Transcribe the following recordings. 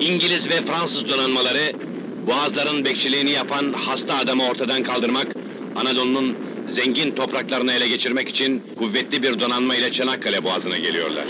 İngiliz ve Fransız donanmaları, Boğazların bekçiliğini yapan hasta adamı ortadan kaldırmak, Anadolu'nun zengin topraklarını ele geçirmek için kuvvetli bir donanma ile Çanakkale Boğazı'na geliyorlar.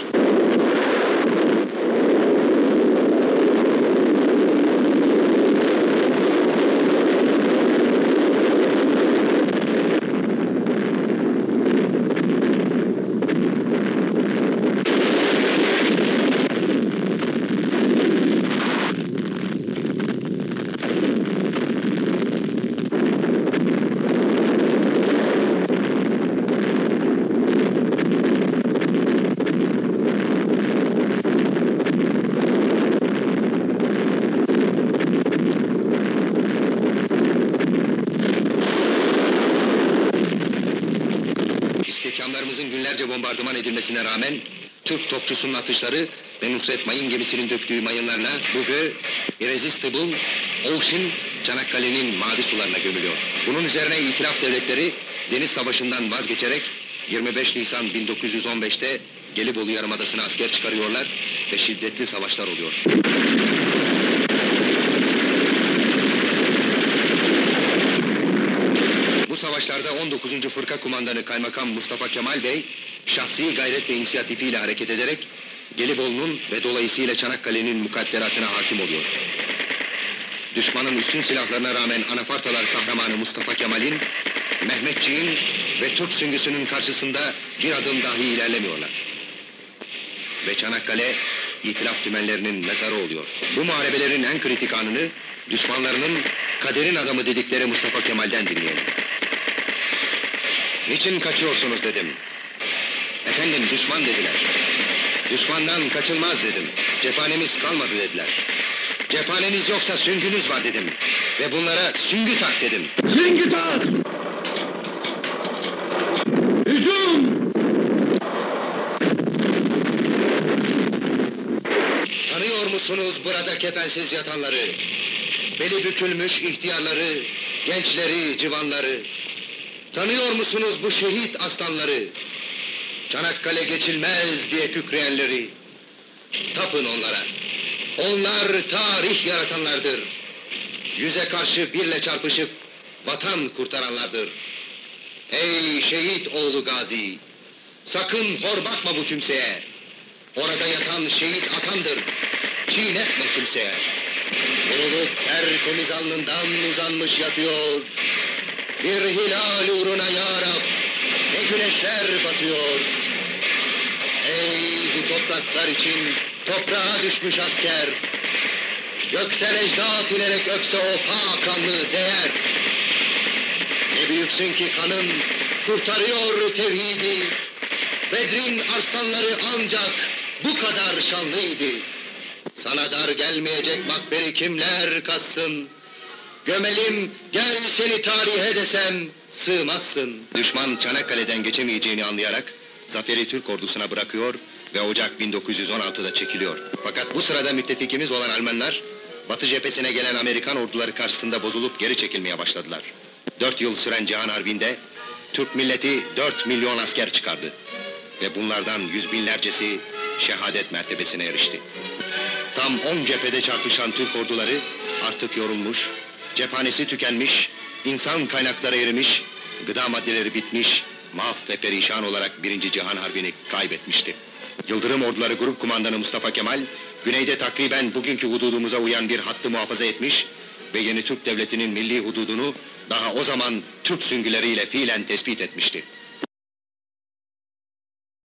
İstihkamlarımızın günlerce bombardıman edilmesine rağmen Türk topçusunun atışları ve Nusret Mayın gemisinin döktüğü mayınlarla bugün Irresistible Ocean Çanakkale'nin mavi sularına gömülüyor. Bunun üzerine İtilaf devletleri deniz savaşından vazgeçerek 25 Nisan 1915'te Gelibolu Yarımadası'na asker çıkarıyorlar ve şiddetli savaşlar oluyor. Bu savaşlarda 19. Fırka Kumandanı Kaymakam Mustafa Kemal Bey, şahsi gayret ve inisiyatifiyle hareket ederek Gelibolu'nun ve dolayısıyla Çanakkale'nin mukadderatına hakim oluyor. Düşmanın üstün silahlarına rağmen Anafartalar kahramanı Mustafa Kemal'in, Mehmetçiğin ve Türk süngüsünün karşısında bir adım dahi ilerlemiyorlar. Ve Çanakkale, İtilaf dümenlerinin mezarı oluyor. Bu muharebelerin en kritik anını, düşmanlarının kaderin adamı dedikleri Mustafa Kemal'den dinleyelim. Niçin kaçıyorsunuz dedim. Efendim düşman dediler. Düşmandan kaçılmaz dedim. Cephanemiz kalmadı dediler. Cephaneniz yoksa süngünüz var dedim. Ve bunlara süngü tak dedim. Süngü tak! Hücum! Tanıyor musunuz burada kefensiz yatanları? Beli bükülmüş ihtiyarları, gençleri, civanları. Tanıyor musunuz bu şehit aslanları? Çanakkale geçilmez diye kükreyenleri. Tapın onlara. Onlar tarih yaratanlardır. Yüze karşı birle çarpışıp vatan kurtaranlardır. Ey şehit oğlu Gazi! Sakın hor bakma bu kimseye. Orada yatan şehit atandır. Çiğnetme kimseye. Vurulup tertemiz alnından uzanmış yatıyor. Bir hilal uğruna ya Rab, ne güneşler batıyor. Ey bu topraklar için toprağa düşmüş asker. Gökten ecdat inerek öpse o kanlı değer. Ne büyüksün ki kanın kurtarıyor tevhidi. Bedrin arslanları ancak bu kadar şanlıydı. Sana dar gelmeyecek makberi kimler kassın? Gömelim, gel seni tarihe desem, sığmazsın. Düşman Çanakkale'den geçemeyeceğini anlayarak, zaferi Türk ordusuna bırakıyor ve Ocak 1916'da çekiliyor. Fakat bu sırada müttefikimiz olan Almanlar, Batı cephesine gelen Amerikan orduları karşısında bozulup geri çekilmeye başladılar. 4 yıl süren Cihan Harbi'nde, Türk milleti 4 milyon asker çıkardı. Ve bunlardan yüz binlercesi şehadet mertebesine erişti. Tam 10 cephede çarpışan Türk orduları artık yorulmuş, cephanesi tükenmiş, insan kaynakları erimiş, gıda maddeleri bitmiş, mahv ve perişan olarak 1. Cihan Harbi'ni kaybetmişti. Yıldırım Orduları Grup Kumandanı Mustafa Kemal, güneyde takriben bugünkü hududumuza uyan bir hattı muhafaza etmiş ve yeni Türk Devleti'nin milli hududunu daha o zaman Türk süngüleriyle fiilen tespit etmişti.